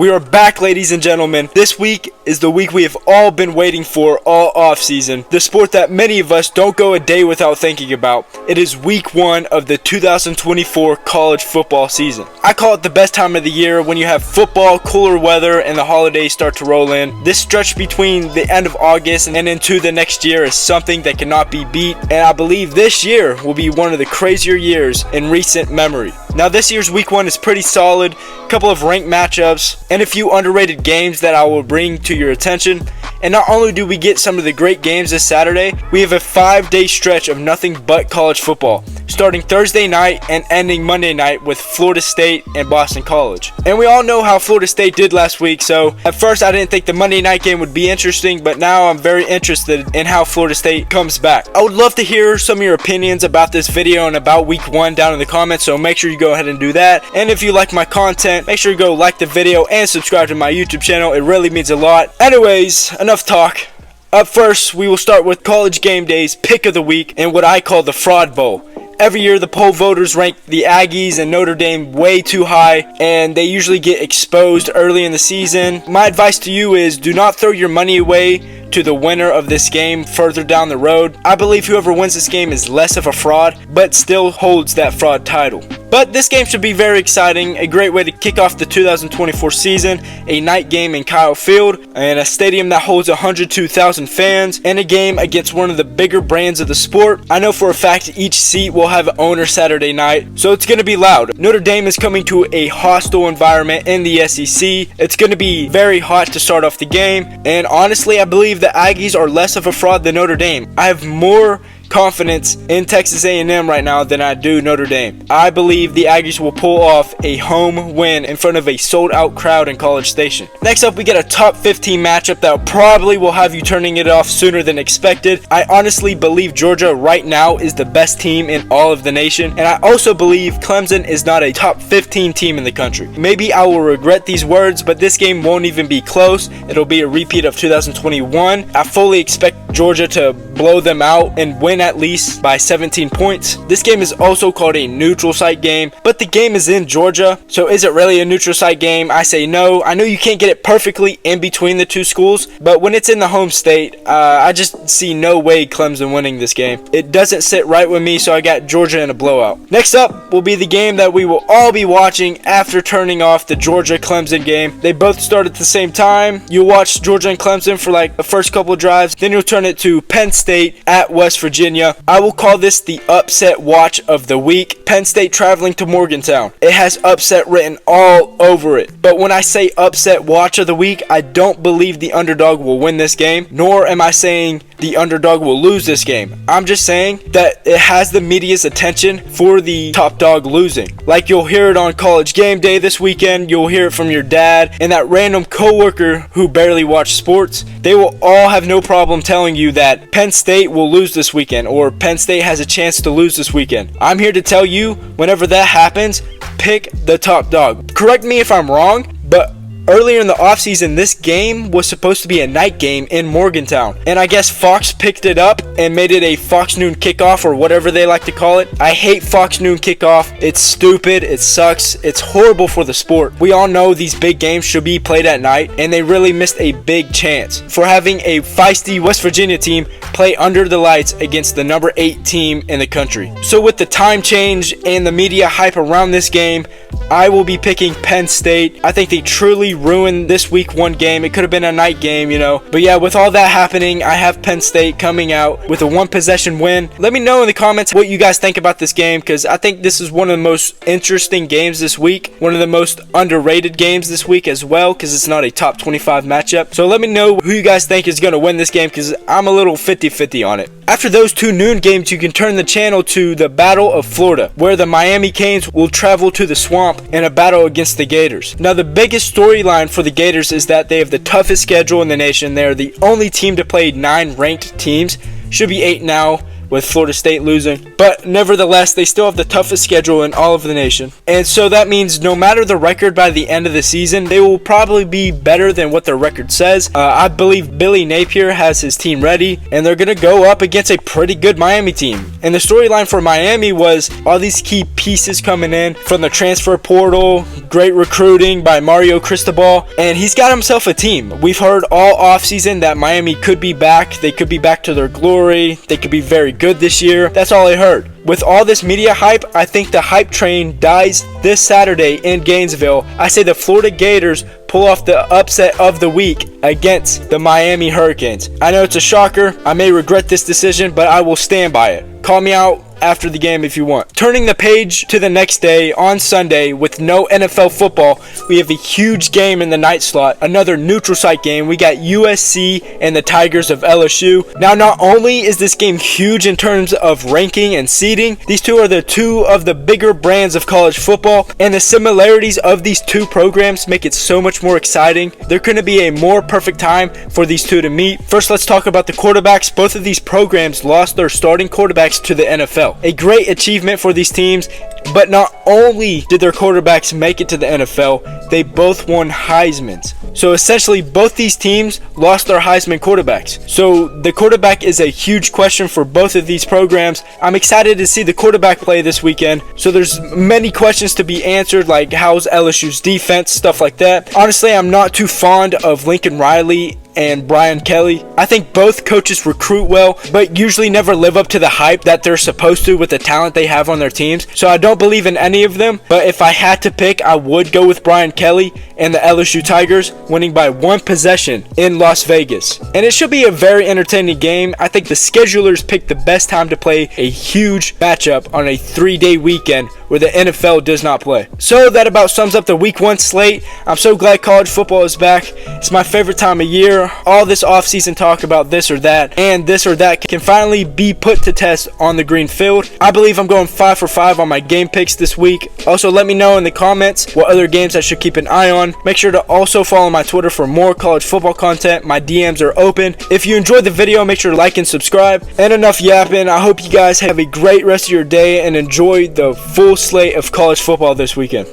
We are back, ladies and gentlemen. This week is the week we have all been waiting for all off-season. The sport that many of us don't go a day without thinking about. It is week 1 of the 2024 college football season. I call it the best time of the year when you have football, cooler weather, and the holidays start to roll in. This stretch between the end of August and into the next year is something that cannot be beat, and I believe this year will be one of the crazier years in recent memory. Now, this year's week 1 is pretty solid, couple of ranked matchups, and a few underrated games that I will bring to your attention. And not only do we get some of the great games this Saturday, we have a 5-day stretch of nothing but college football, starting Thursday night and ending Monday night with Florida State and Boston College. And we all know how Florida State did last week, so at first I didn't think the Monday night game would be interesting, but now I'm very interested in how Florida State comes back. I would love to hear some of your opinions about this video and about week 1 down in the comments, so make sure you go ahead and do that. And if you like my content, make sure you go like the video and subscribe to my YouTube channel. It really means a lot. Anyways, enough talk. Up first, we will start with College Game Day's pick of the week and what I call the Fraud Bowl. Every year, the poll voters rank the Aggies and Notre Dame way too high, and they usually get exposed early in the season. My advice to you is do not throw your money away to the winner of this game further down the road. I believe whoever wins this game is less of a fraud, but still holds that fraud title. But this game should be very exciting, a great way to kick off the 2024 season, a night game in Kyle Field, and a stadium that holds 102,000 fans, and a game against one of the bigger brands of the sport. I know for a fact each seat will have an owner Saturday night, so it's going to be loud. Notre Dame is coming to a hostile environment in the SEC. It's going to be very hot to start off the game, and honestly, I believe the Aggies are less of a fraud than Notre Dame. I have more confidence in Texas A&M right now than I do Notre Dame. I believe the Aggies will pull off a home win in front of a sold-out crowd in College Station. Next up, we get a top 15 matchup that probably will have you turning it off sooner than expected. I honestly believe Georgia right now is the best team in all of the nation, and I also believe Clemson is not a top 15 team in the country. Maybe I will regret these words, but this game won't even be close. It'll be a repeat of 2021. I fully expect Georgia to blow them out and win at least by 17 points. This game is also called a neutral site game, but the game is in Georgia, so is it really a neutral site game? I say no. I know you can't get it perfectly in between the two schools, but when it's in the home state, I just see no way Clemson winning this game. It doesn't sit right with me, so I got Georgia in a blowout. Next up will be the game that we will all be watching after turning off the Georgia-Clemson game. They both start at the same time. You'll watch Georgia and Clemson for like the first couple of drives, then you'll turn it to Penn State at West Virginia. I will call this the upset watch of the week. Penn State traveling to Morgantown. It has upset written all over it. But when I say upset watch of the week, I don't believe the underdog will win this game, nor am I saying the underdog will lose this game. I'm just saying that it has the media's attention for the top dog losing. Like you'll hear it on College Game Day this weekend, you'll hear it from your dad and that random coworker who barely watch sports. They will all have no problem telling you that Penn State will lose this weekend or Penn State has a chance to lose this weekend. I'm here to tell you, whenever that happens, pick the top dog. Correct me if I'm wrong, but earlier in the offseason, this game was supposed to be a night game in Morgantown. And I guess Fox picked it up and made it a Fox Noon kickoff or whatever they like to call it. I hate Fox Noon kickoff. It's stupid. It sucks. It's horrible for the sport. We all know these big games should be played at night, and they really missed a big chance for having a feisty West Virginia team play under the lights against the number 8 team in the country. So with the time change and the media hype around this game, I will be picking Penn State. I think they truly ruined this week 1 game. It could have been a night game, you know. But yeah, with all that happening, I have Penn State coming out with a 1-possession win. Let me know in the comments what you guys think about this game, because I think this is one of the most interesting games this week. One of the most underrated games this week as well, because it's not a top 25 matchup. So let me know who you guys think is going to win this game, because I'm a little 50-50 on it. After those 2 noon games, you can turn the channel to the Battle of Florida, where the Miami Canes will travel to the Swamp in a battle against the Gators. Now, the biggest storyline for the Gators is that they have the toughest schedule in the nation. They're the only team to play 9 ranked teams. Should be 8 now, with Florida State losing. But nevertheless, they still have the toughest schedule in all of the nation. And so that means no matter the record by the end of the season, they will probably be better than what their record says. I believe Billy Napier has his team ready, and they're going to go up against a pretty good Miami team. And the storyline for Miami was all these key pieces coming in from the transfer portal, great recruiting by Mario Cristobal, and he's got himself a team. We've heard all offseason that Miami could be back. They could be back to their glory. They could be very good this year. That's all I heard. With all this media hype, I think the hype train dies this Saturday in Gainesville. I say the Florida Gators pull off the upset of the week against the Miami Hurricanes. I know it's a shocker. I may regret this decision, but I will stand by it. Call me out after the game if you want. Turning the page to the next day on Sunday with no NFL football, we have a huge game in the night slot, another neutral site game. We got USC and the Tigers of LSU. Now, not only is this game huge in terms of ranking and seeding, these two are the two of the bigger brands of college football, and the similarities of these two programs make it so much more exciting. There couldn't be a more perfect time for these two to meet. First, let's talk about the quarterbacks. Both of these programs lost their starting quarterbacks to the NFL. A great achievement for these teams, but not only did their quarterbacks make it to the NFL, they both won Heismans. So essentially, both these teams lost their Heisman quarterbacks. So the quarterback is a huge question for both of these programs. I'm excited to see the quarterback play this weekend. So there's many questions to be answered, like how's LSU's defense, stuff like that. Honestly, I'm not too fond of Lincoln Riley and Brian Kelly. I think both coaches recruit well, but usually never live up to the hype that they're supposed to with the talent they have on their teams. So I don't believe in any of them, but if I had to pick, I would go with Brian Kelly and the LSU Tigers winning by one possession in Las Vegas. And it should be a very entertaining game. I think the schedulers picked the best time to play a huge matchup on a 3-day weekend where the NFL does not play. So that about sums up the week 1 slate. I'm so glad college football is back. It's my favorite time of year. All this offseason talk about this or that and this or that can finally be put to test on the green field. I believe I'm going 5 for 5 on my game picks this week. Also, let me know in the comments what other games I should keep an eye on. Make sure to also follow my Twitter for more college football content. My DMs are open. If you enjoyed the video, make sure to like and subscribe. And enough yapping. I hope you guys have a great rest of your day and enjoy the full slate of college football this weekend.